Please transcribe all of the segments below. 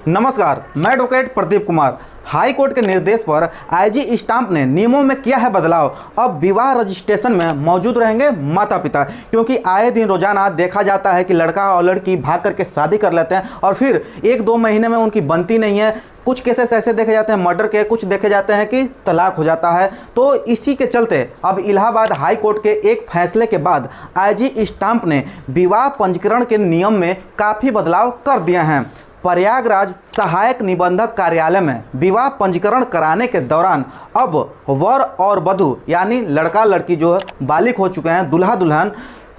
नमस्कार, मैं advocate Pradeep Kumar. High court के निर्देश पर आईजी स्टाम्प ने नियमों में किया है बदलाव। अब विवाह रजिस्ट्रेशन में मौजूद रहेंगे माता पिता, क्योंकि आए दिन रोजाना देखा जाता है कि लड़का और लड़की भाग करके शादी कर लेते हैं और फिर 1-2 महीने में उनकी बनती नहीं है। कुछ केसेस ऐसे देखे जाते हैं मर्डर के, कुछ देखे जाते हैं कि तलाक हो जाता है। तो इसी के चलते अब इलाहाबाद हाई कोर्ट के एक फैसले के बाद आईजी स्टाम्प ने विवाह पंजीकरण के नियम में काफ़ी बदलाव कर दिए हैं। प्रयागराज सहायक निबंधक कार्यालय में विवाह पंजीकरण कराने के दौरान अब वर और वधू यानी लड़का लड़की जो है बालिग हो चुके हैं, दूल्हा दुल्हन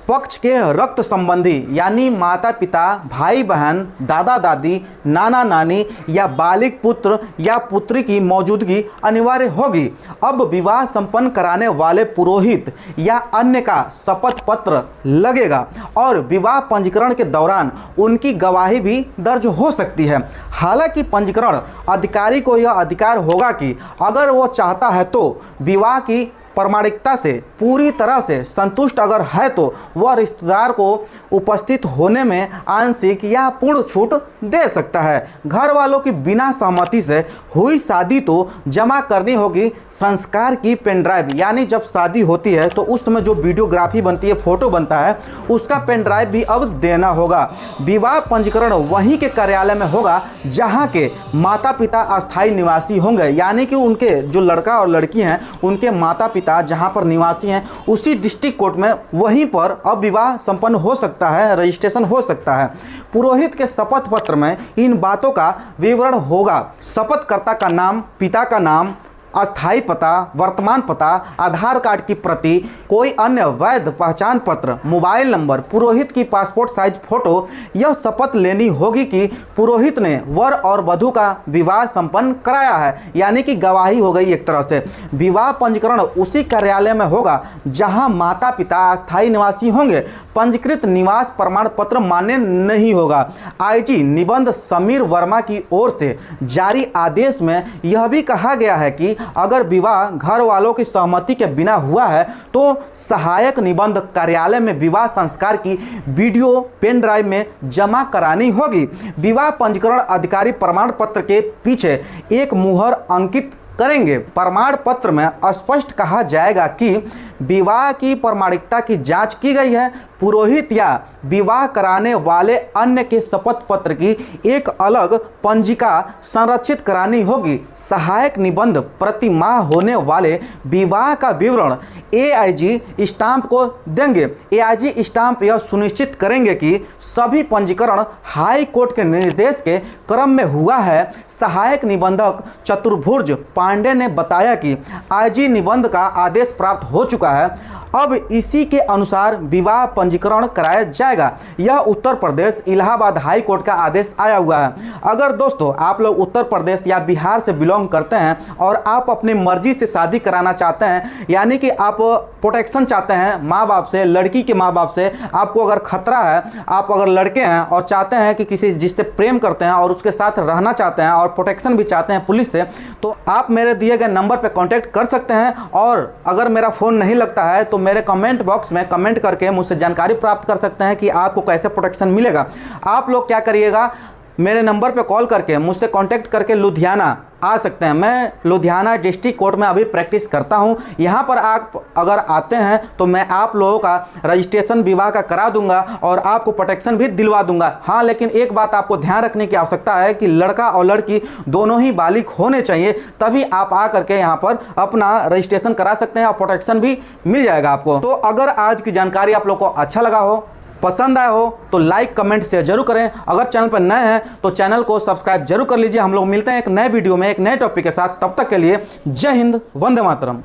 पक्ष के रक्त संबंधी यानी माता पिता, भाई बहन, दादा दादी, नाना नानी या बालिग पुत्र या पुत्री की मौजूदगी अनिवार्य होगी। अब विवाह संपन्न कराने वाले पुरोहित या अन्य का शपथ पत्र लगेगा और विवाह पंजीकरण के दौरान उनकी गवाही भी दर्ज हो सकती है। हालांकि पंजीकरण अधिकारी को यह अधिकार होगा कि अगर वो चाहता है तो विवाह की प्रामाणिकता से पूरी तरह से संतुष्ट अगर है तो वह रिश्तेदार को उपस्थित होने में आंशिक या पूर्ण छूट दे सकता है। घर वालों की बिना सहमति से हुई शादी तो जमा करनी होगी संस्कार की पेन ड्राइव, यानी जब शादी होती है तो उस समय जो वीडियोग्राफी बनती है, फोटो बनता है, उसका पेन ड्राइव भी अब देना होगा। विवाह पंजीकरण वहीं के कार्यालय में होगा जहां के माता पिता अस्थायी निवासी होंगे, यानी कि उनके जो लड़का और लड़की हैं उनके माता पिता जहां पर निवासी हैं उसी डिस्ट्रिक्ट कोर्ट में वहीं पर अब विवाह संपन्न हो सकता है, रजिस्ट्रेशन हो सकता है। पुरोहित के शपथ पत्र में इन बातों का विवरण होगा। शपथकर्ता का नाम, पिता का नाम, अस्थायी पता, वर्तमान पता, आधार कार्ड की प्रति, कोई अन्य वैध पहचान पत्र, मोबाइल नंबर, पुरोहित की पासपोर्ट साइज फोटो। यह शपथ लेनी होगी कि पुरोहित ने वर और वधू का विवाह संपन्न कराया है, यानी कि गवाही हो गई एक तरह से। विवाह पंजीकरण उसी कार्यालय में होगा जहां माता पिता अस्थायी निवासी होंगे। पंजीकृत निवास प्रमाण पत्र मान्य नहीं होगा। आईजी निबंध समीर वर्मा की ओर से जारी आदेश में यह भी कहा गया है कि अगर विवाह घर वालों की सहमति के बिना हुआ है तो सहायक निबंध कार्यालय में विवाह संस्कार की वीडियो पेन ड्राइव में जमा करानी होगी। विवाह पंजीकरण अधिकारी प्रमाण पत्र के पीछे एक मुहर अंकित करेंगे। प्रमाण पत्र में स्पष्ट कहा जाएगा कि विवाह की प्रामाणिकता की जांच की गई है। पुरोहित या विवाह कराने वाले अन्य के शपथ पत्र की एक अलग पंजिका संरक्षित करानी होगी। सहायक निबंध प्रति माह होने वाले विवाह का विवरण एआईजी स्टाम्प को देंगे। एआईजी स्टाम्प यह सुनिश्चित करेंगे कि सभी पंजीकरण हाई कोर्ट के निर्देश के क्रम में हुआ है। सहायक निबंधक चतुर्भुज पांडे ने बताया कि आईजी निबंध का आदेश प्राप्त हो चुका है, अब इसी के अनुसार विवाह पंजीकरण कराया जाएगा। यह उत्तर प्रदेश इलाहाबाद हाई कोर्ट का आदेश आया हुआ है। अगर दोस्तों आप लोग उत्तर प्रदेश या बिहार से बिलोंग करते हैं और आप अपनी मर्जी से शादी कराना चाहते हैं, यानी कि आप प्रोटेक्शन चाहते हैं माँ बाप से, लड़की के माँ बाप से, आपको अगर खतरा है, आप अगर लड़के हैं और चाहते हैं कि किसी जिससे प्रेम करते हैं और उसके साथ रहना चाहते हैं और प्रोटेक्शन भी चाहते हैं पुलिस से, तो आप मेरे दिए गए नंबर पर कॉन्टैक्ट कर सकते हैं। और अगर मेरा फ़ोन नहीं लगता है तो मेरे कमेंट बॉक्स में कमेंट करके मुझसे जानकारी प्राप्त कर सकते हैं कि आपको कैसे प्रोटेक्शन मिलेगा। आप लोग क्या करिएगा, मेरे नंबर पे कॉल करके मुझसे कांटेक्ट करके लुधियाना आ सकते हैं। मैं लुधियाना डिस्ट्रिक्ट कोर्ट में अभी प्रैक्टिस करता हूं। यहां पर आप अगर आते हैं तो मैं आप लोगों का रजिस्ट्रेशन विवाह का करा दूंगा और आपको प्रोटेक्शन भी दिलवा दूंगा। हाँ, लेकिन एक बात आपको ध्यान रखने की आवश्यकता है कि लड़का और लड़की दोनों ही बालिग होने चाहिए, तभी आप आ करके यहाँ पर अपना रजिस्ट्रेशन करा सकते हैं और प्रोटेक्शन भी मिल जाएगा आपको। तो अगर आज की जानकारी आप लोग को अच्छा लगा हो, पसंद आया हो तो लाइक कमेंट शेयर जरूर करें। अगर चैनल पर नए हैं तो चैनल को सब्सक्राइब जरूर कर लीजिए। हम लोग मिलते हैं एक नए वीडियो में एक नए टॉपिक के साथ। तब तक के लिए जय हिंद, वंदे मातरम।